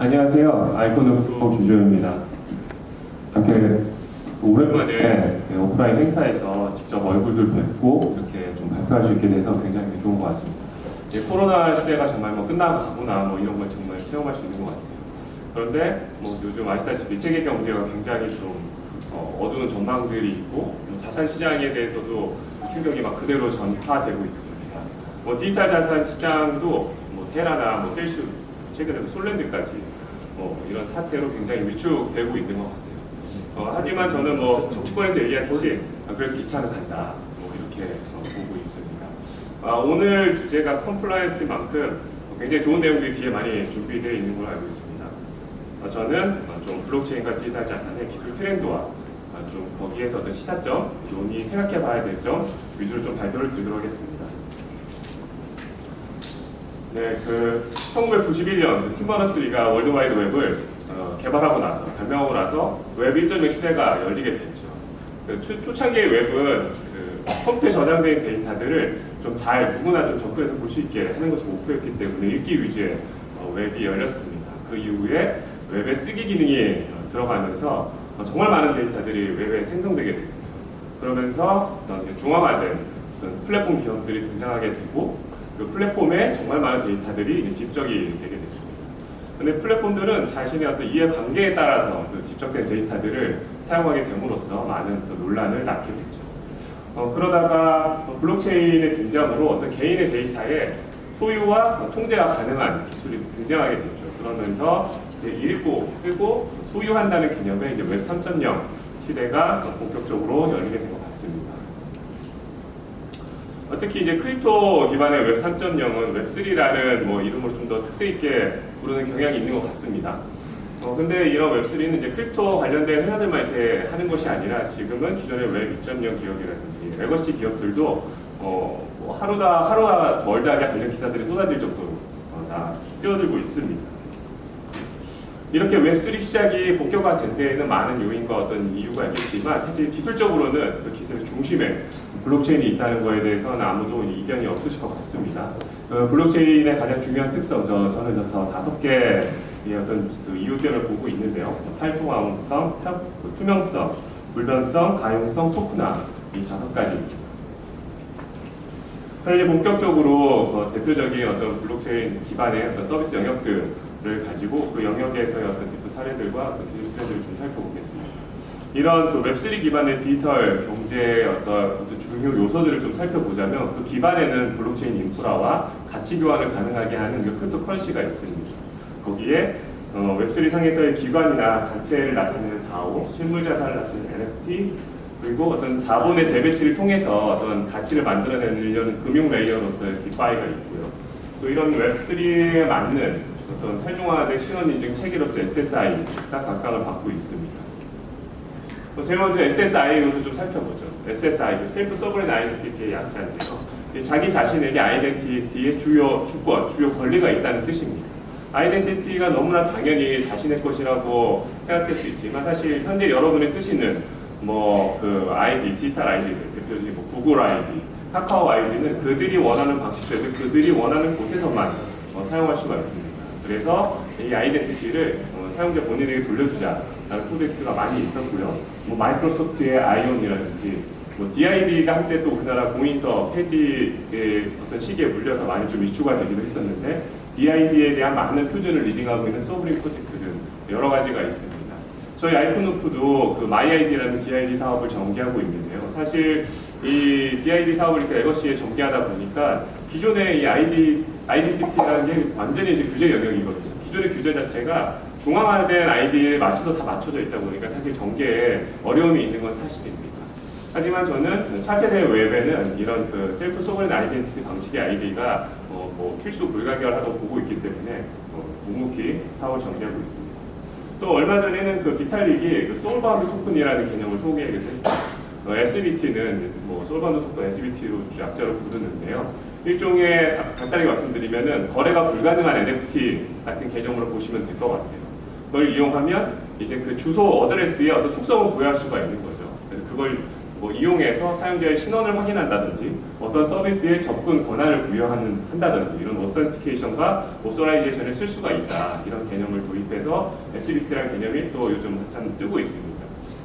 안녕하세요. 아이콘오프 김조현입니다. 이렇게 오랜만에 오프라인 행사에서 직접 얼굴들 뵙고 이렇게 좀 발표할 수 있게 돼서 굉장히 좋은 것 같습니다. 코로나 시대가 정말 끝나고 가구나 이런 걸 정말 체험할 수 있는 것 같아요. 그런데 요즘 아시다시피 세계 경제가 굉장히 좀 어두운 전망들이 있고 자산 시장에 대해서도 충격이 그대로 전파되고 있습니다. 디지털 자산 시장도 테라나 셀시우스, 최근에 솔랜드까지 이런 사태로 굉장히 위축되고 있는 것 같아요. 하지만 저는 정치권에서 얘기하듯이 그래도 기차는 간다 이렇게 보고 있습니다. 오늘 주제가 컴플라이언스만큼 굉장히 좋은 내용들이 뒤에 많이 준비되어 있는 걸로 알고 있습니다. 저는 좀 블록체인과 디지털 자산의 기술 트렌드와 좀 거기에서 어떤 시사점, 논의 생각해봐야 될 점 위주로 좀 발표를 드리도록 하겠습니다. 네, 1991년 팀 버너스-리가 월드와이드 웹을 개발하고 나서, 발명하고 나서 웹 1.0 시대가 열리게 됐죠. 초창기의 웹은 컴퓨터에 저장된 데이터들을 좀 누구나 좀 접근해서 볼 수 있게 하는 것이 목표였기 때문에 읽기 위주의 웹이 열렸습니다. 그 이후에 웹의 쓰기 기능이 들어가면서 정말 많은 데이터들이 웹에 생성되게 됐어요. 그러면서 어떤 중앙화된 어떤 플랫폼 기업들이 등장하게 되고 그 플랫폼에 정말 많은 데이터들이 집적이 되게 됐습니다. 근데 플랫폼들은 자신의 어떤 이해관계에 따라서 그 집적된 데이터들을 사용하게 됨으로써 많은 또 논란을 낳게 됐죠. 그러다가 블록체인의 등장으로 어떤 개인의 데이터에 소유와 통제가 가능한 기술이 등장하게 됐죠. 그러면서 이제 읽고 쓰고 소유한다는 개념의 이제 웹 3.0 시대가 본격적으로 열리게 된 것 같습니다. 특히 이제 크립토 기반의 웹 3.0은 웹3라는 이름으로 좀 더 특색 있게 부르는 경향이 있는 것 같습니다. 근데 이런 웹3는 이제 크립토 관련된 회사들만 이렇게 하는 것이 아니라 지금은 기존의 웹 2.0 기업이라든지 레거시 기업들도 하루가 멀다하게 관련 기사들이 쏟아질 정도로 다 뛰어들고 있습니다. 이렇게 웹3 시작이 본격화된 데에는 많은 요인과 어떤 이유가 있겠지만 사실 기술적으로는 그 기술의 중심에 블록체인이 있다는 것에 대해서는 아무도 이견이 없으실 것 같습니다. 블록체인의 가장 중요한 특성, 저는 5개의 어떤 이유점을 보고 있는데요. 탈중앙성, 투명성, 불변성, 가용성, 토큰화 이 5가지입니다. 이제 본격적으로 대표적인 어떤 블록체인 기반의 어떤 서비스 영역들을 가지고 그 영역에서의 어떤 대표 사례들과 기술 트렌드를 좀 살펴보겠습니다. 이런 웹3 기반의 디지털 경제의 어떤 중요 요소들을 좀 살펴보자면 그 기반에는 블록체인 인프라와 가치 교환을 가능하게 하는 크립토커런시가 있습니다. 거기에 웹3 상에서의 기관이나 단체를 나타내는 DAO, 실물 자산을 나타내는 NFT, 그리고 어떤 자본의 재배치를 통해서 어떤 가치를 만들어내려는 금융 레이어로서의 디파이가 있고요. 또 이런 웹3에 맞는 어떤 탈중화된 신원 인증 체계로서 SSI가 각광을 받고 있습니다. 제일 먼저 SSI부터 좀 살펴보죠. SSI, 셀프 서브레인 아이덴티티의 약자인데요. 자기 자신에게 아이덴티티의 주요 주권, 주요 권리가 있다는 뜻입니다. 아이덴티티가 너무나 당연히 자신의 것이라고 생각할 수 있지만 사실 현재 여러분이 쓰시는 아이디, 디지털 아이디들, 대표적인 구글 아이디, 카카오 아이디는 그들이 원하는 방식대로 그들이 원하는 곳에서만 사용할 수가 있습니다. 그래서 이 아이덴티티를 사용자 본인에게 돌려주자라는 프로젝트가 많이 있었고요. 마이크로소프트의 아이온이라든지 DID가 한때 또 우리나라 공인서 폐지의 어떤 시기에 물려서 많이 좀 이슈가 되기도 했었는데 DID에 대한 많은 표준을 리딩하고 있는 소브린 프로젝트들 여러 가지가 있습니다. 저희 아이콘오프도 마이아이디라는 DID 사업을 전개하고 있는데요. 사실 이 DID 사업을 이렇게 레거시에 전개하다 보니까 기존의 이 아이덴티티라는 게 완전히 이제 규제 영역이거든요. 기존의 규제 자체가 중앙화된 아이디에 맞춰도 다 맞춰져 있다 보니까 사실 전개에 어려움이 있는 건 사실입니다. 하지만 저는 차세대 웹에는 이런 셀프 소브레인 아이덴티티 방식의 아이디가 필수 불가결하다고 보고 있기 때문에 묵묵히 사업을 전개하고 있습니다. 또 얼마 전에는 비탈릭이 소울바운드 토큰이라는 개념을 소개하기도 했어요. SBT는 소울바운드 토큰 SBT로 약자로 부르는데요. 일종의 간단하게 말씀드리면은 거래가 불가능한 NFT 같은 개념으로 보시면 될 것 같아요. 그걸 이용하면 이제 그 주소 어드레스에 어떤 속성을 부여할 수가 있는 거죠. 그래서 그걸 뭐 이용해서 사용자의 신원을 확인한다든지 어떤 서비스에 접근 권한을 부여한다든지 이런 오센티케이션과 오소라이제이션을 쓸 수가 있다. 이런 개념을 도입해서 SBT라는 개념이 또 요즘 한참 뜨고 있습니다.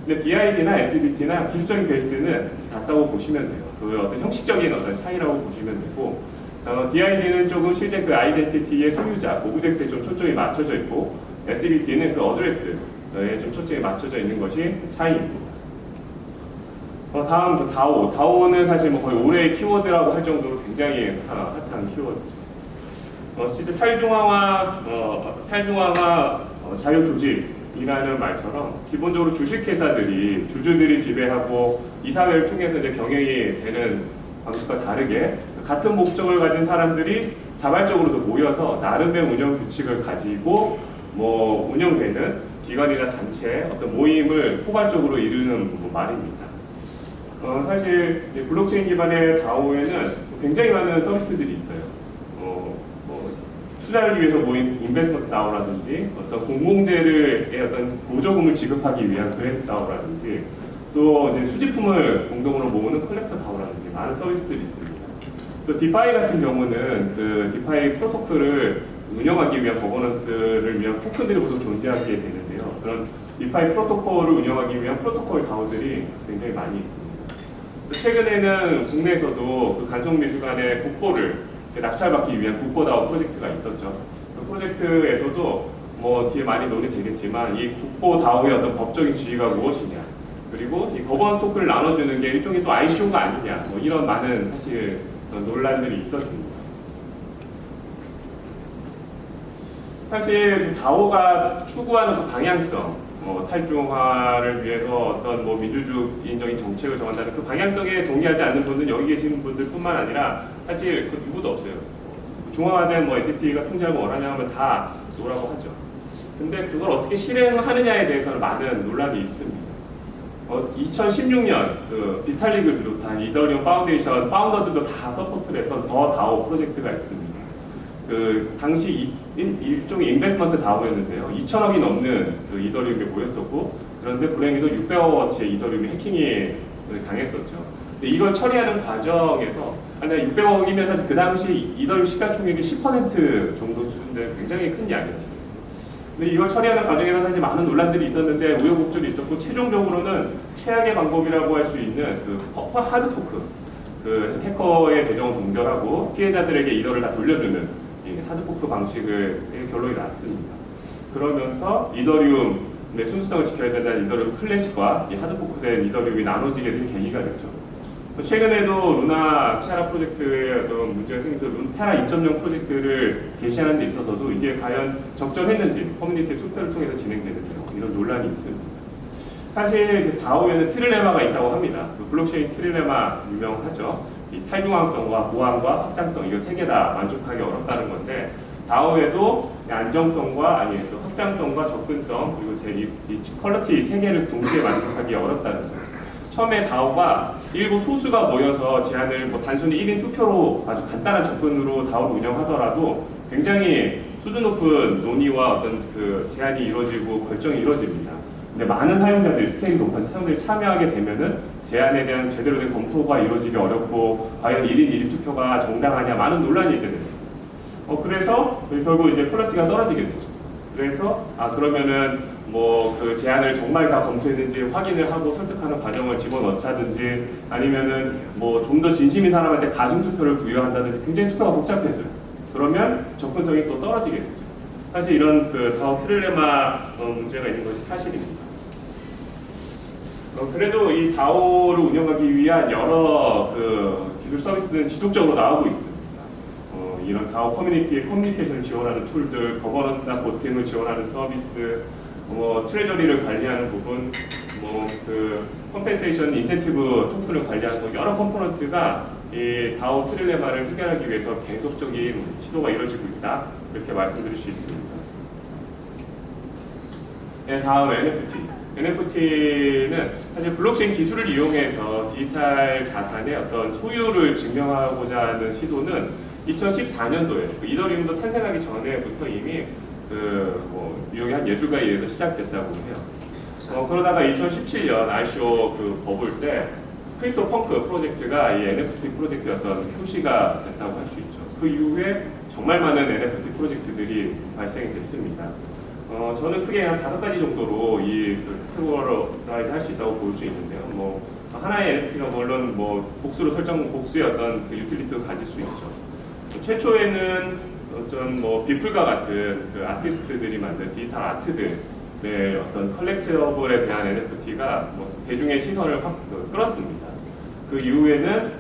근데 DID나 SBT나 기술적인 베이스는 같다고 보시면 돼요. 그 어떤 형식적인 어떤 차이라고 보시면 되고, DID는 조금 실제 그 아이덴티티의 소유자, 오브젝트에 좀 초점이 맞춰져 있고, SBT는 그 어드레스에 좀 초점이 맞춰져 있는 것이 차이입니다. 다음 다오. 다오는 사실 뭐 거의 올해의 키워드라고 할 정도로 굉장히 핫한 키워드죠. 실제 탈중앙화 자유조직이라는 말처럼 기본적으로 주식회사들이 주주들이 지배하고 이사회를 통해서 이제 경영이 되는 방식과 다르게 같은 목적을 가진 사람들이 자발적으로도 모여서 나름의 운영 규칙을 가지고 뭐 운영되는 기관이나 단체 어떤 모임을 포괄적으로 이루는 말입니다. 사실 블록체인 기반의 다오에는 굉장히 많은 서비스들이 있어요. 투자를 위해서 모인 인베스트먼트 다오라든지 어떤 공공재의 어떤 보조금을 지급하기 위한 그랜트 다오라든지 또 이제 수집품을 공동으로 모으는 컬렉터 다오라든지 많은 서비스들이 있습니다. 또 디파이 같은 경우는 그 디파이 프로토콜을 운영하기 위한 거버넌스를 위한 토큰들이 모두 존재하게 되는데요. 그런 디파이 프로토콜을 운영하기 위한 프로토콜 다오들이 굉장히 많이 있습니다. 최근에는 국내에서도 그 간송미술관의 국보를 낙찰받기 위한 국보다오 프로젝트가 있었죠. 그 프로젝트에서도 뭐 뒤에 많이 논의되겠지만 이 국보다오의 어떤 법적인 지위가 무엇이냐, 그리고 이 거버넌스 토큰을 나눠주는 게 일종의 좀 아이쇼가 아니냐, 뭐 이런 많은 사실 논란들이 있었습니다. 사실 다오가 추구하는 그 방향성, 탈중화를 위해서 어떤 뭐 민주주의적인 정책을 정한다는 그 방향성에 동의하지 않는 분들은 여기 계시는 분들뿐만 아니라 사실 그 누구도 없어요. 중화된 뭐 엔티티가 통제하고 원하냐 하면 다 노라고 하죠. 근데 그걸 어떻게 실행하느냐에 대해서는 많은 논란이 있습니다. 2016년 그 비탈릭을 비롯한 이더리움 파운데이션 파운더들도 다 서포트를 했던 더 다오 프로젝트가 있습니다. 그 당시 일종의 인베스트먼트 다오였는데요. 2천억이 넘는 그 이더리움이 모였었고, 그런데 불행히도 600억어치의 이더리움이 해킹이 당했었죠. 근데 이걸 처리하는 과정에서 600억이면 사실 그 당시 이더리움 시가총액의 10% 정도 수준인데 굉장히 큰 양이었어요. 근데 이걸 처리하는 과정에서 사실 많은 논란들이 있었는데 우여곡절이 있었고, 최종적으로는 최악의 방법이라고 할 수 있는 그 하드 포크, 그 해커의 계정을 동결하고 피해자들에게 이더를 다 돌려주는 하드포크 방식을 결론이 났습니다. 그러면서 이더리움의 순수성을 지켜야 된다는 이더리움 클래식과 이 하드포크된 이더리움이 나눠지게 된 계기가 됐죠. 최근에도 루나 테라 프로젝트의 어떤 문제가 생긴 그 테라 2.0 프로젝트를 개시하는 데 있어서도 이게 과연 적절했는지 커뮤니티 투표를 통해서 진행되는데요. 이런 논란이 있습니다. 사실 그 다오에는 트릴레마가 있다고 합니다. 그 블록체인 트릴레마 유명하죠. 이 탈중앙성과 보안과 확장성, 이거 세 개 다 만족하기 어렵다는 건데, 다오에도 안정성과 또 확장성과 접근성, 그리고 이 퀄리티 세 개를 동시에 만족하기 어렵다는 거예요. 처음에 다오가 일부 소수가 모여서 제안을 뭐 단순히 1인 투표로 아주 간단한 접근으로 다오를 운영하더라도 굉장히 수준 높은 논의와 어떤 그 제안이 이루어지고 결정이 이루어집니다. 근데 많은 사용자들이 스케일이 높아서 사용자들이 참여하게 되면은 제안에 대한 제대로 된 검토가 이루어지기 어렵고 과연 1인 1위 투표가 정당하냐 많은 논란이 있게 됩니다. 그래서 결국 이제 퀄리티가 떨어지게 되죠. 그래서 그러면은 뭐 그 제안을 정말 다 검토했는지 확인을 하고 설득하는 과정을 집어넣자든지 아니면은 뭐 좀 더 진심인 사람한테 가중 투표를 부여한다든지 굉장히 투표가 복잡해져요. 그러면 접근성이 또 떨어지게 되죠. 사실 이런 그 다오 트릴레마 문제가 있는 것이 사실입니다. 그래도 이 다오를 운영하기 위한 여러 그 기술 서비스는 지속적으로 나오고 있습니다. 이런 다오 커뮤니티의 커뮤니케이션을 지원하는 툴들, 거버넌스나 보팅을 지원하는 서비스, 트레저리를 관리하는 부분, 그 컴펜세이션 인센티브 토큰을 관리하는 여러 컴포넌트가 이 다오 트릴레마를 해결하기 위해서 계속적인 시도가 이루어지고 있다, 이렇게 말씀드릴 수 있습니다. 네, 다음 NFT는 사실 블록체인 기술을 이용해서 디지털 자산의 어떤 소유를 증명하고자 하는 시도는 2014년도에 이더리움도 탄생하기 전에부터 이미 뉴욕의 한 예술가에 의해서 시작됐다고 해요. 그러다가 2017년 ICO 그 버블 때 크립토 펑크 프로젝트가 이 NFT 프로젝트의 어떤 표시가 됐다고 할 수 있죠. 그 이후에 정말 많은 NFT 프로젝트들이 발생이 됐습니다. 저는 크게 한 5가지 정도로 이 카테고라이즈 할 수 있다고 볼 수 있는데요. 뭐 하나의 NFT가 물론 뭐 복수의 어떤 그 유틸리티도 가질 수 있죠. 최초에는 어떤 뭐 비플과 같은 그 아티스트들이 만든 디지털 아트들의 어떤 컬렉티블에 대한 NFT가 뭐 대중의 시선을 확 끌었습니다. 그 이후에는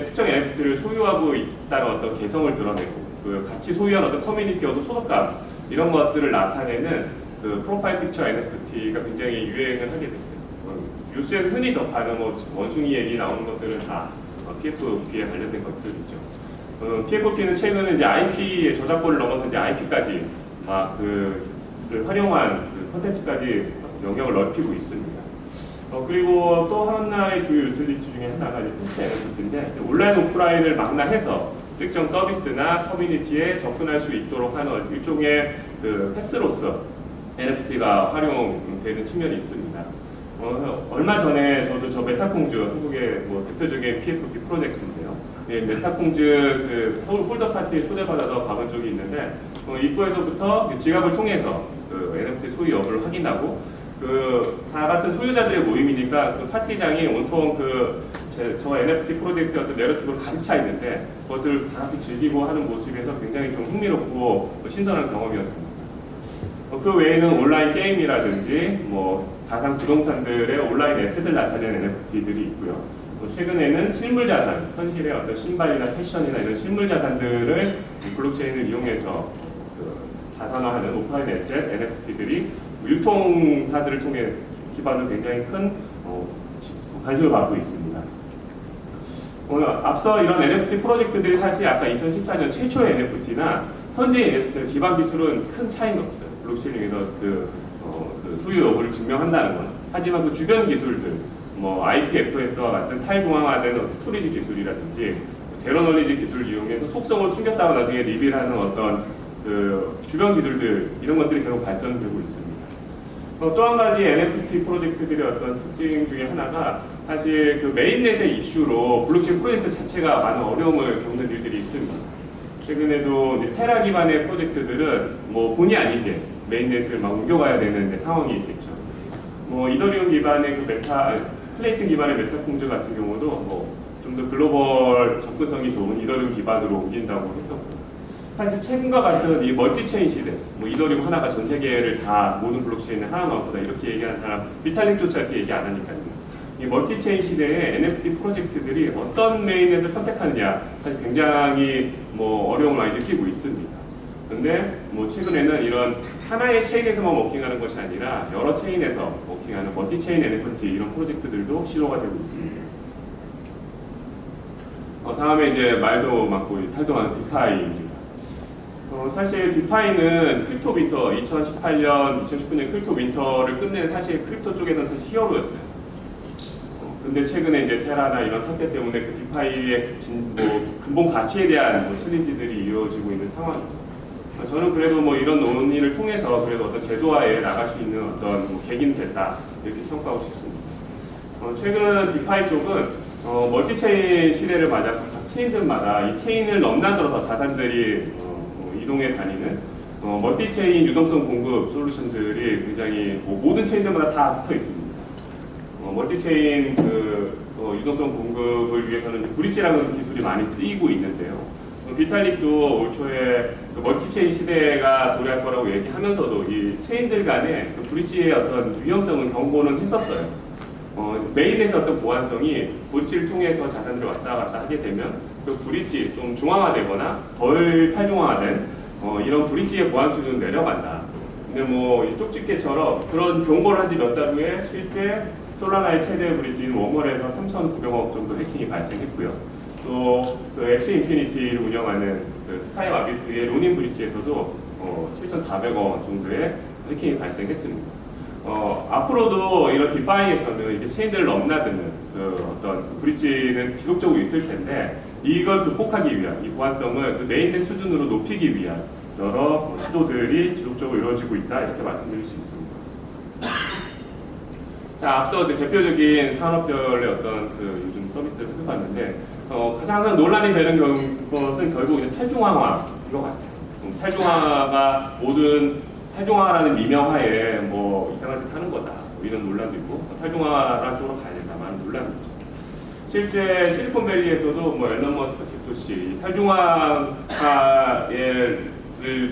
특정 NFT를 소유하고 있다는 어떤 개성을 드러내고 그 같이 소유한 어떤 커뮤니티와도 소속감 이런 것들을 나타내는 그 프로파일 픽처 NFT가 굉장히 유행을 하게 됐어요. 뉴스에서 흔히 접하는 뭐 원숭이 얘기 나오는 것들은 다 PFP에 관련된 것들이죠. PFP는 최근에 이제 IP의 저작권을 넘어서 이제 IP까지 막 그 활용한 그 콘텐츠까지 영역을 넓히고 있습니다. 그리고 또 하나의 주요 유틸리티 중에 하나가 이제 패스 NFT인데 이제 온라인 오프라인을 망라해서 특정 서비스나 커뮤니티에 접근할 수 있도록 하는 일종의 그 패스로서 NFT가 활용되는 측면이 있습니다. 얼마 전에 저도 저 메타콩즈 한국의 뭐 대표적인 PFP 프로젝트인데요. 네, 메타콩즈 그 홀더 파티에 초대받아서 가본 적이 있는데 입구에서부터 그 지갑을 통해서 그 NFT 소유 여부를 확인하고 다 같은 소유자들의 모임이니까 그 파티장이 온통 저 NFT 프로젝트의 어떤 내러티브로 가득 차 있는데 그것들을 다 같이 즐기고 하는 모습에서 굉장히 좀 흥미롭고 신선한 경험이었습니다. 그 외에는 온라인 게임이라든지 뭐 가상 부동산들의 온라인 에셋을 나타내는 NFT들이 있고요. 최근에는 실물 자산, 현실의 어떤 신발이나 패션이나 이런 실물 자산들을 블록체인을 이용해서 자산화하는 오프라인 에셋 NFT들이 유통사들을 통해 기반으로 굉장히 큰 관심을 받고 있습니다. 앞서 이런 NFT 프로젝트들이 사실 아까 2014년 최초의 NFT나 현재의 NFT의 기반 기술은 큰 차이는 없어요. 블록체인에서 그 소유 여부를 증명한다는 건. 하지만 그 주변 기술들, 뭐 IPFS와 같은 탈중앙화된 스토리지 기술이라든지 제로 널리지 기술을 이용해서 속성을 숨겼다가 나중에 리빌하는 어떤 그 주변 기술들 이런 것들이 계속 발전되고 있습니다. 또 한 가지 NFT 프로젝트들의 어떤 특징 중에 하나가 사실 그 메인넷의 이슈로 블록체인 프로젝트 자체가 많은 어려움을 겪는 일들이 있습니다. 최근에도 이제 테라 기반의 프로젝트들은 뭐 본의 아니게 메인넷을 막 옮겨가야 되는 상황이 있겠죠. 뭐 이더리움 기반의 플레이튼 기반의 메타콩즈 같은 경우도 뭐 좀 더 글로벌 접근성이 좋은 이더리움 기반으로 옮긴다고 했었고, 사실 최근과 같은 이 멀티체인 시대, 뭐 이더리움 하나가 전 세계를 다 모든 블록체인을 하나만 보다 이렇게 얘기하는 사람 비탈릭조차 이렇게 얘기 안 하니까요. 이 멀티체인 시대에 NFT 프로젝트들이 어떤 메인넷을 선택하느냐 사실 굉장히 뭐 어려움을 많이 느끼고 있습니다. 근데 뭐 최근에는 이런 하나의 체인에서만 워킹하는 것이 아니라 여러 체인에서 워킹하는 멀티체인 NFT 이런 프로젝트들도 시도가 되고 있습니다. 다음에 이제 말도 많고 탈도 많은 디파이입니다. 사실 디파이는 크립토 윈터 2018년, 2019년 크립토 윈터를 끝낸 사실 크립토 쪽에는 사실 히어로였어요. 근데 최근에 이제 테라나 이런 사태 때문에 그 디파이의 근본 가치에 대한 챌린지들이 이어지고 있는 상황이죠. 저는 그래도 뭐 이런 논의를 통해서 그래도 어떤 제도화에 나갈 수 있는 어떤 계기는 됐다 이렇게 평가하고 싶습니다. 최근 디파이 쪽은 멀티체인 시대를 맞아서 각 체인들마다 이 체인을 넘나들어서 자산들이 이동해 다니는 멀티체인 유동성 공급 솔루션들이 굉장히 모든 체인들마다 다 붙어 있습니다. 멀티체인 유동성 공급을 위해서는 브릿지라는 기술이 많이 쓰이고 있는데요. 비탈릭도 올 초에 멀티체인 시대가 도래할 거라고 얘기하면서도 이 체인들 간의 그 브릿지의 어떤 위험성은 경고는 했었어요. 메인에서 어떤 보안성이 브릿지를 통해서 자산들이 왔다 갔다 하게 되면 그 브릿지 좀 중앙화되거나 덜 탈중앙화된 이런 브릿지의 보안 수준은 내려간다. 근데 뭐 이 쪽집게처럼 그런 경고를 한 지 몇 달 후에 실제 솔라나의 최대 브릿지인 웜월에서 3,900억 정도 해킹이 발생했고요. 또 그 엑시 인피니티를 운영하는 그 스카이 마비스의 로닌 브릿지에서도 7,400억 정도의 해킹이 발생했습니다. 앞으로도 이런 디파이에서는 이게 체인들을 넘나드는 어떤 브릿지는 지속적으로 있을 텐데 이걸 극복하기 위한 이 보안성을 그 메인넷 수준으로 높이기 위한 여러 시도들이 지속적으로 이루어지고 있다 이렇게 말씀드릴 수 있습니다. 자, 앞서 대표적인 산업별의 어떤 그 요즘 서비스를 살펴봤는데 가장 논란이 되는 것은 결국 이제 탈중앙화 이거 같아요. 탈중화가 모든 탈중화라는 미명하에 뭐 이상한 짓 하는 거다 뭐 이런 논란도 있고 탈중화라는 쪽으로 가야 된다만 논란이 있죠. 실제 실리콘밸리에서도 뭐 앨런 머스크 집도시 탈중화를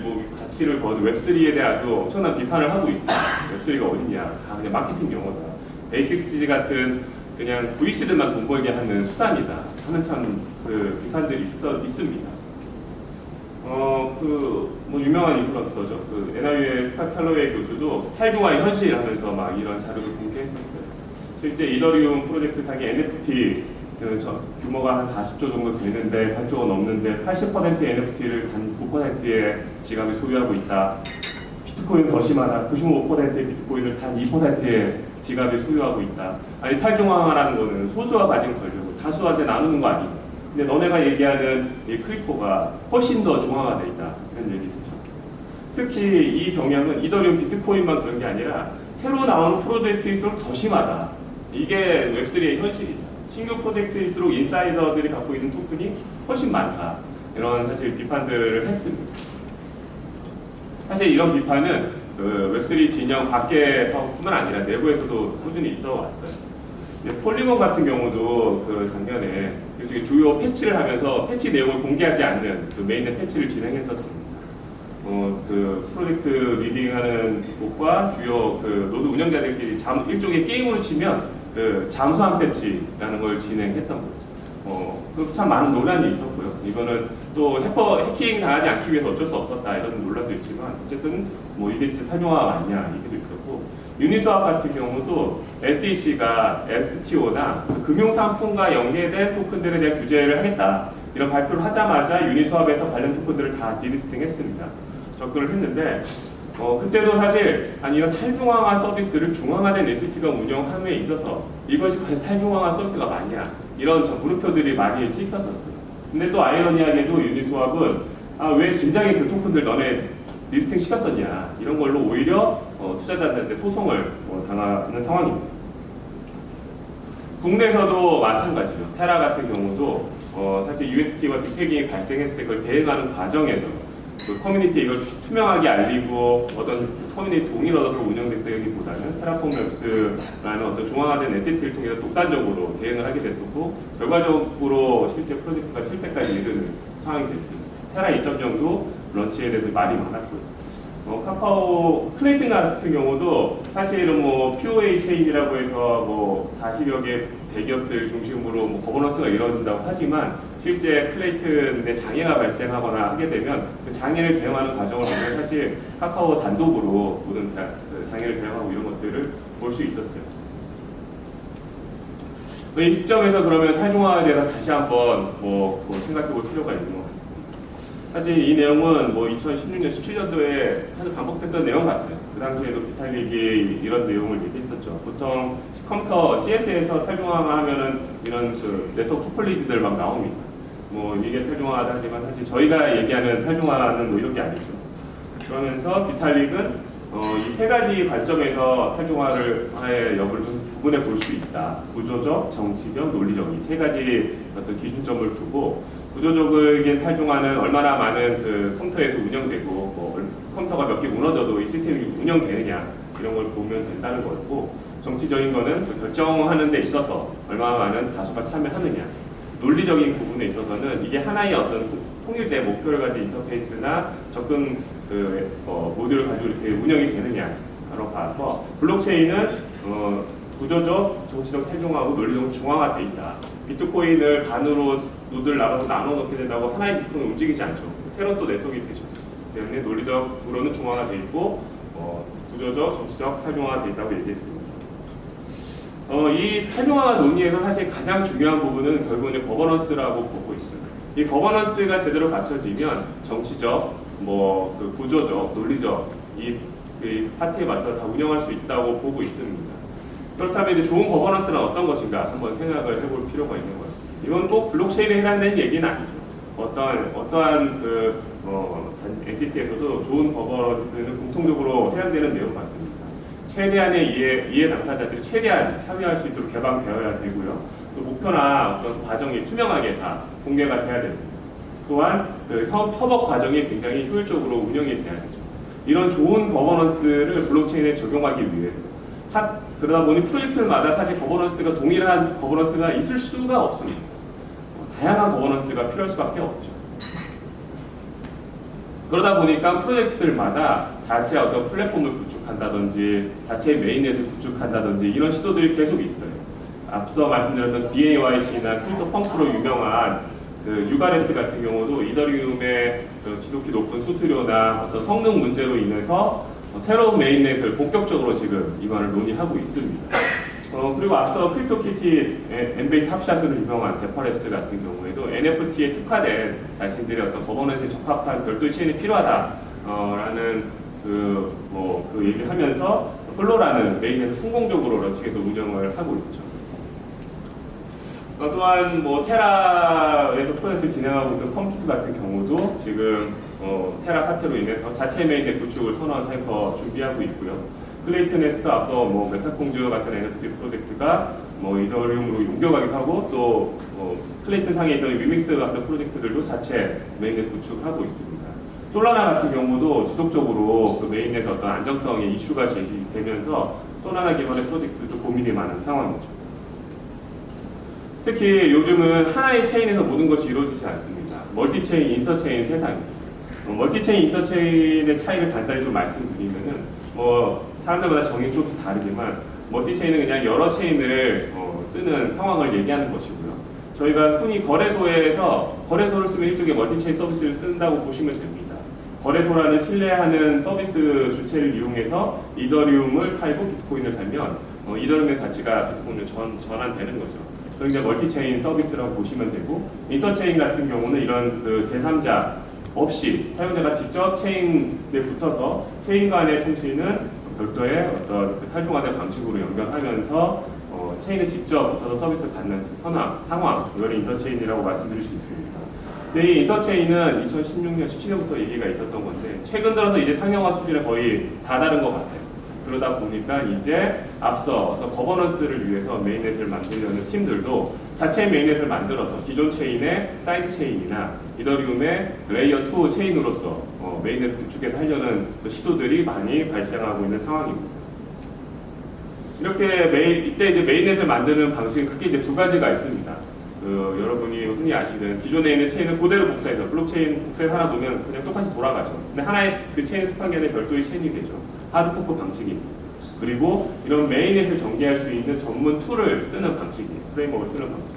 뭐 가치를 거둔 웹3에 대해 아주 엄청난 비판을 하고 있습니다. 웹3가 어딨냐, 다 그냥 마케팅 용어다. A6G 같은 그냥 VC들만 돈 벌게 하는 수단이다 하는 참 그 비판들이 있습니다. 뭐 유명한 인플루언서죠. 그 NIU의 스캇 칼로웨이 교수도 탈중화의 현실 하면서 막 이런 자료를 공개했었어요. 실제 이더리움 프로젝트 상의 NFT 규모가 한 40조 정도 되는데 8조가 넘는데 80%의 NFT를 단 9%의 지갑이 소유하고 있다. 비트코인 더 심하다. 95%의 비트코인을 단 2%의 지갑이 소유하고 있다. 아니 탈중앙화라는 거는 소수가 가진 권력을 다수한테 나누는 거 아니냐. 근데 너네가 얘기하는 이 크립토가 훨씬 더 중앙화되어 있다. 이런 얘기죠. 특히 이 경향은 이더리움 비트코인만 그런 게 아니라 새로 나오는 프로젝트일수록 더 심하다. 이게 웹3의 현실이다. 신규 프로젝트일수록 인사이더들이 갖고 있는 토큰이 훨씬 많다. 이런 사실 비판들을 했습니다. 사실 이런 비판은 그 웹3 진영 밖에서뿐만 아니라 내부에서도 꾸준히 있어 왔어요. 폴리곤 같은 경우도 그 작년에 주요 패치를 하면서 패치 내용을 공개하지 않는 그 메인넷 패치를 진행했었습니다. 그 프로젝트 리딩하는 곳과 주요 그 노드 운영자들끼리 일종의 게임으로 치면 그 잠수함 패치라는 걸 진행했던 거죠. 그 참 많은 논란이 있었고요. 이거는 또 해킹 당하지 않기 위해서 어쩔 수 없었다 이런 논란도 있지만 어쨌든 뭐 이게 진짜 탈중화가 맞냐 얘기도 있었고 유니스왑 같은 경우도 SEC가 STO나 금융상품과 연계된 토큰들에 대한 규제를 하겠다 이런 발표를 하자마자 유니스왑에서 관련 토큰들을 다 디리스팅했습니다. 접근을 했는데 그때도 사실 아니 이런 탈중앙화 서비스를 중앙화된 엔티티가 운영함에 있어서 이것이 과연 탈중앙화 서비스가 맞냐 이런 물음표들이 많이 찍혔었어요. 근데 또 아이러니하게도 유니스왑은 왜 진작에 그 토큰들 너네 리스팅 시켰었냐 이런 걸로 오히려 투자자들한테 소송을 당하는 상황입니다. 국내에서도 마찬가지죠. 테라 같은 경우도 사실 UST와 딥해킹이 발생했을 때 그걸 대응하는 과정에서 그 커뮤니티에 이걸 투명하게 알리고 어떤 커뮤니티 동의를 얻어서 운영됐다기보다는 테라폼 랩스라는 어떤 중앙화된 엔티티를 통해서 독단적으로 대응을 하게 됐었고 결과적으로 실제 프로젝트가 실패까지 이르는 상황이 됐습니다. 테라 2.0도 런치에 대해서 말이 많았고요. 카카오 클레이튼 같은 경우도 사실은 뭐 POA 체인이라고 해서 뭐 40여 개 대기업들 중심으로 뭐 거버넌스가 이루어진다고 하지만 실제 클레이튼에 장애가 발생하거나 하게 되면 그 장애를 대응하는 과정을 보면 사실 카카오 단독으로 모든 그 장애를 대응하고 이런 것들을 볼 수 있었어요. 이 시점에서 그러면 탈중화에 대해서 다시 한번 생각해 볼 필요가 있는 것 같습니다. 사실 이 내용은 뭐 2016년, 17년도에 아주 반복됐던 내용 같아요. 그 당시에도 비탈릭이 이런 내용을 얘기했었죠. 보통 컴퓨터 CS에서 탈중화가 하면은 이런 그 네트워크 토폴리지들 막 나옵니다. 뭐 이게 탈중화하다 하지만 사실 저희가 얘기하는 탈중화는 뭐 이런 게 아니죠. 그러면서 비탈릭은 이 세 가지 관점에서 탈중화의 여부를 좀 구분해 볼 수 있다. 구조적, 정치적, 논리적 이 세 가지 어떤 기준점을 두고 구조적인 탈중화는 얼마나 많은 그 컴퓨터에서 운영되고 뭐 컴퓨터가 몇 개 무너져도 이 시스템이 운영되느냐 이런 걸 보면 된다는 거고 정치적인 거는 그 결정하는 데 있어서 얼마나 많은 다수가 참여하느냐 논리적인 부분에 있어서는 이게 하나의 어떤 통일된 목표를 가진 인터페이스나 접근 모듈을 가지고 이렇게 운영이 되느냐로 봐서 블록체인은 구조적, 정치적 탈중화하고 논리적 중앙화돼 있다. 비트코인을 반으로 노드를 나눠 놓게 된다고 하나의 비트코인은 움직이지 않죠. 새로운 또 네트워크가 되죠. 때문에 논리적으로는 중앙화돼 있고 구조적, 정치적 탈중화가 돼 있다고 얘기했습니다. 이 탈중화 논의에서 사실 가장 중요한 부분은 결국은 거버넌스라고 보고 있어요. 이 거버넌스가 제대로 갖춰지면 정치적, 그 구조적, 논리적 이 파트에 맞춰서 다 운영할 수 있다고 보고 있습니다. 그렇다면 이제 좋은 거버넌스는 어떤 것인가 한번 생각을 해볼 필요가 있는 것 같습니다. 이건 꼭 블록체인에 해당되는 얘기는 아니죠. 어떠한 엔티티에서도 좋은 거버넌스는 공통적으로 해당되는 내용 같습니다. 최대한의 이해 당사자들이 최대한 참여할 수 있도록 개방되어야 되고요. 또 목표나 어떤 과정이 투명하게 다 공개가 돼야 됩니다. 또한 그 협업 과정이 굉장히 효율적으로 운영이 돼야 되죠. 이런 좋은 거버넌스를 블록체인에 적용하기 위해서 그러다 보니 프로젝트마다 사실 거버넌스가 동일한 거버넌스가 있을 수가 없습니다. 다양한 거버넌스가 필요할 수밖에 없죠. 그러다 보니까 프로젝트들마다 자체 어떤 플랫폼을 구축한다든지 자체 메인넷을 구축한다든지 이런 시도들이 계속 있어요. 앞서 말씀드렸던 BAYC나 크립토펑크로 유명한 그 유가랩스 같은 경우도 이더리움의 지속히 높은 수수료나 어떤 성능 문제로 인해서 새로운 메인넷을 본격적으로 지금 이번을 논의하고 있습니다. 그리고 앞서 크립토키티 NBA 탑샷으로 유명한 데퍼랩스 같은 경우에도 NFT에 특화된 자신들의 어떤 거버넌스에 적합한 별도의 체인이 필요하다라는 그 얘기를 하면서 플로라는 메인넷을 성공적으로 런칭해서 운영을 하고 있죠. 또한 뭐 테라에서 프로젝트 진행하고 있는 컴퓨터 같은 경우도 지금 테라 사태로 인해서 자체 메인넷 구축을 선언해서 준비하고 있고요. 클레이튼에서도 앞서 뭐 메타콩즈 같은 NFT 프로젝트가 뭐 이더리움으로 옮겨가기도 하고 또 클레이튼 상에 있던 위믹스 같은 프로젝트들도 자체 메인넷 구축하고 있습니다. 솔라나 같은 경우도 지속적으로 그 메인넷 어떤 안정성의 이슈가 제기되면서 솔라나 기반의 프로젝트도 고민이 많은 상황이죠. 특히 요즘은 하나의 체인에서 모든 것이 이루어지지 않습니다. 멀티체인, 인터체인 세상이죠. 멀티체인, 인터체인의 차이를 간단히 좀 말씀드리면은 사람들마다 정의는 조금씩 다르지만 멀티체인은 그냥 여러 체인을 쓰는 상황을 얘기하는 것이고요. 저희가 흔히 거래소를 쓰면 일종의 멀티체인 서비스를 쓴다고 보시면 됩니다. 거래소라는 신뢰하는 서비스 주체를 이용해서 이더리움을 팔고 비트코인을 사면 이더리움의 가치가 비트코인으로 전환되는 거죠. 그걸 이제 멀티체인 서비스라고 보시면 되고, 인터체인 같은 경우는 이런 그 제3자 없이 사용자가 직접 체인에 붙어서 체인 간의 통신은 별도의 어떤 그 탈중화된 방식으로 연결하면서 체인에 직접 붙어서 서비스를 받는 상황, 이걸 인터체인이라고 말씀드릴 수 있습니다. 근데 이 인터체인은 2016년, 17년부터 얘기가 있었던 건데 최근 들어서 이제 상용화 수준에 거의 다다른 것 같아요. 그러다 보니까 이제 앞서 어떤 거버넌스를 위해서 메인넷을 만들려는 팀들도 자체 메인넷을 만들어서 기존 체인의 사이드 체인이나 이더리움의 레이어 2 체인으로서 메인넷을 구축해서 하려는 시도들이 많이 발생하고 있는 상황입니다. 이렇게 이때 이제 메인넷을 만드는 방식은 크게 이제 두 가지가 있습니다. 여러분이 흔히 아시는 기존에 있는 체인을 그대로 복사해서 블록체인 복사해서 하나 놓으면 그냥 똑같이 돌아가죠. 근데 하나의 그 체인 속한 게 아니라 별도의 체인이 되죠. 하드포크 방식입니다. 그리고 이런 메인넷을 전개할 수 있는 전문 툴을 쓰는 방식이에요. 프레임워크를 쓰는 방식.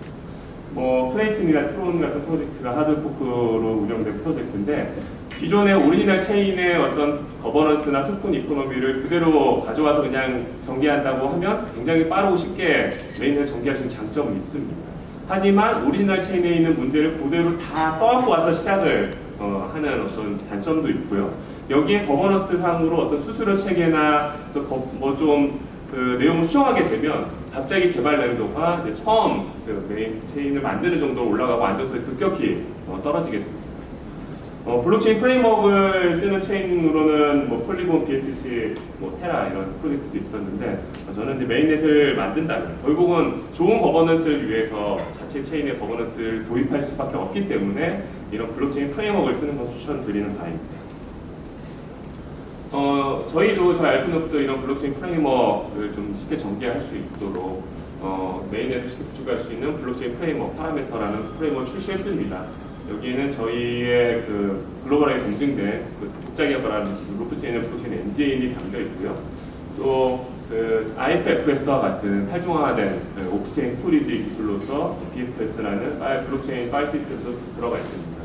플레이튼이나 트론 같은 프로젝트가 하드포크로 운영된 프로젝트인데 기존의 오리지널 체인의 어떤 거버넌스나 토큰 이코노미를 그대로 가져와서 그냥 전개한다고 하면 굉장히 빠르고 쉽게 메인넷을 전개할 수 있는 장점은 있습니다. 하지만 오리지널 체인에 있는 문제를 그대로 다 떠안고 와서 시작을 하는 어떤 단점도 있고요. 여기에 거버넌스 상으로 어떤 수수료 체계나 또 그 내용을 수정하게 되면 갑자기 개발 난이도가 이제 처음 그 메인 체인을 만드는 정도로 올라가고 안정성이 급격히 떨어지게 됩니다. 블록체인 프레임워크를 쓰는 체인으로는 폴리곤, BSC, 테라 이런 프로젝트도 있었는데 저는 이제 메인넷을 만든다면 결국은 좋은 거버넌스를 위해서 자체 체인의 거버넌스를 도입할 수밖에 없기 때문에 이런 블록체인 프레임워크를 쓰는 걸 추천드리는 바입니다. 저희 알프노프도 이런 블록체인 프레임워크를 좀 쉽게 전개할 수 있도록 메인넷을 쉽게 구축할 수 있는 블록체인 프레임워크, 파라메터라는 프레임워크를 출시했습니다. 여기에는 저희의 그 글로벌하게 검증된 그 독자 개발한 루프체인의 블록체인 엔진이 담겨 있고요. 또 그 IFFS와 같은 탈중화된 오프체인 스토리지 기술로서 BFS라는 블록체인 파일 시스템도 들어가 있습니다.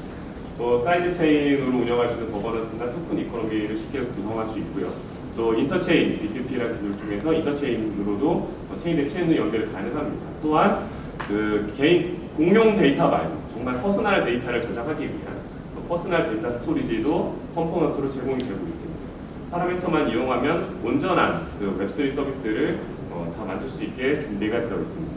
또 사이드 체인으로 운영할 수 있는 거버넌스나 토큰 이코노미를 쉽게 구성할 수 있고요. 또 인터체인, B2P라는 기술을 통해서 인터체인으로도 체인 대 체인으로 연결이 가능합니다. 또한 그 개인 공용 데이터 말고 정말 퍼스널 데이터를 저장하기 위한 퍼스널 데이터 스토리지도 컴포넌트로 제공이 되고 있습니다. 파라미터만 이용하면 온전한 그 웹3 서비스를 다 만들 수 있게 준비가 되어 있습니다.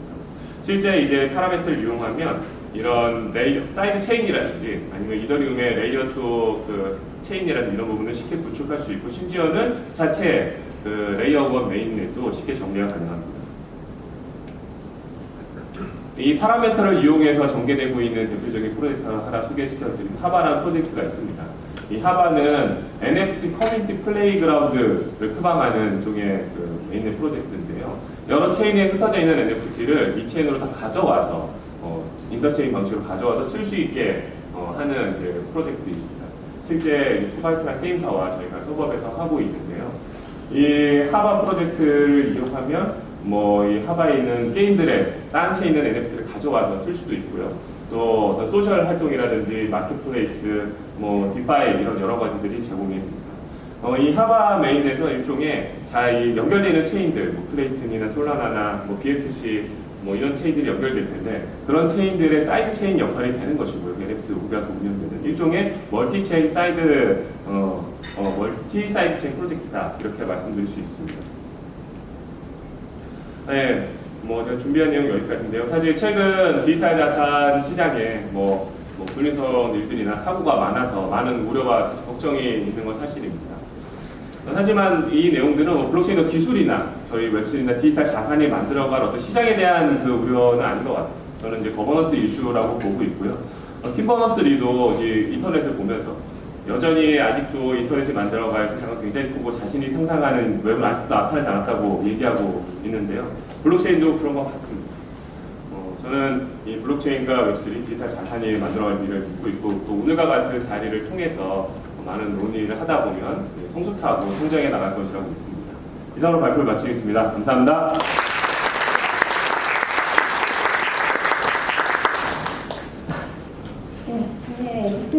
실제 이제 파라미터를 이용하면 이런 사이드 체인이라든지 아니면 이더리움의 레이어 2 그 체인이라든지 이런 부분을 쉽게 구축할 수 있고 심지어는 자체 그 레이어 1 메인넷도 쉽게 정리가 가능합니다. 이 파라메터를 이용해서 전개되고 있는 대표적인 프로젝트 하나 소개시켜드린 하바라는 프로젝트가 있습니다. 이 하바는 NFT 커뮤니티 플레이그라운드를 표방하는 쪽의 그 메인넷 프로젝트인데요. 여러 체인에 흩어져 있는 NFT를 이 체인으로 다 가져와서 인터체인 방식으로 가져와서 쓸 수 있게 하는 이제 프로젝트입니다. 실제 투바이트란 게임사와 저희가 협업해서 하고 있는데요. 이 하바 프로젝트를 이용하면 이 하바에 있는 게임들의 딴 채에 있는 NFT를 가져와서 쓸 수도 있고요. 또 어떤 소셜 활동이라든지 마켓플레이스, 디파이 이런 여러 가지들이 제공이 됩니다. 이 하바 메인에서 일종의 잘 연결되는 체인들, 플레이튼이나 솔라나나 BSC 이런 체인들이 연결될 텐데 그런 체인들의 사이드 체인 역할이 되는 것이고요. NFT 우가서 운영되는 일종의 멀티 체인 사이드 멀티 사이드 체인 프로젝트다 이렇게 말씀드릴 수 있습니다. 네, 제가 준비한 내용 여기까지인데요. 사실 최근 디지털 자산 시장에 불미스러운 일들이나 사고가 많아서 많은 우려와 사실 걱정이 있는 건 사실입니다. 하지만 이 내용들은 블록체인의 기술이나 저희 웹3나 디지털 자산이 만들어갈 어떤 시장에 대한 그 우려는 아닌 것 같아요. 저는 이제 거버넌스 이슈라고 보고 있고요. 팀 버너스-리도 이제 인터넷을 보면서 여전히 아직도 인터넷이 만들어갈 세상은 굉장히 크고 자신이 상상하는 웹은 아직도 나타나지 않았다고 얘기하고 있는데요. 블록체인도 그런 것 같습니다. 저는 이 블록체인과 웹3 디지털 자산이 만들어갈 미래를 믿고 있고 또 오늘과 같은 자리를 통해서 많은 논의를 하다 보면 성숙하고 성장해 나갈 것이라고 믿습니다. 이상으로 발표를 마치겠습니다. 감사합니다.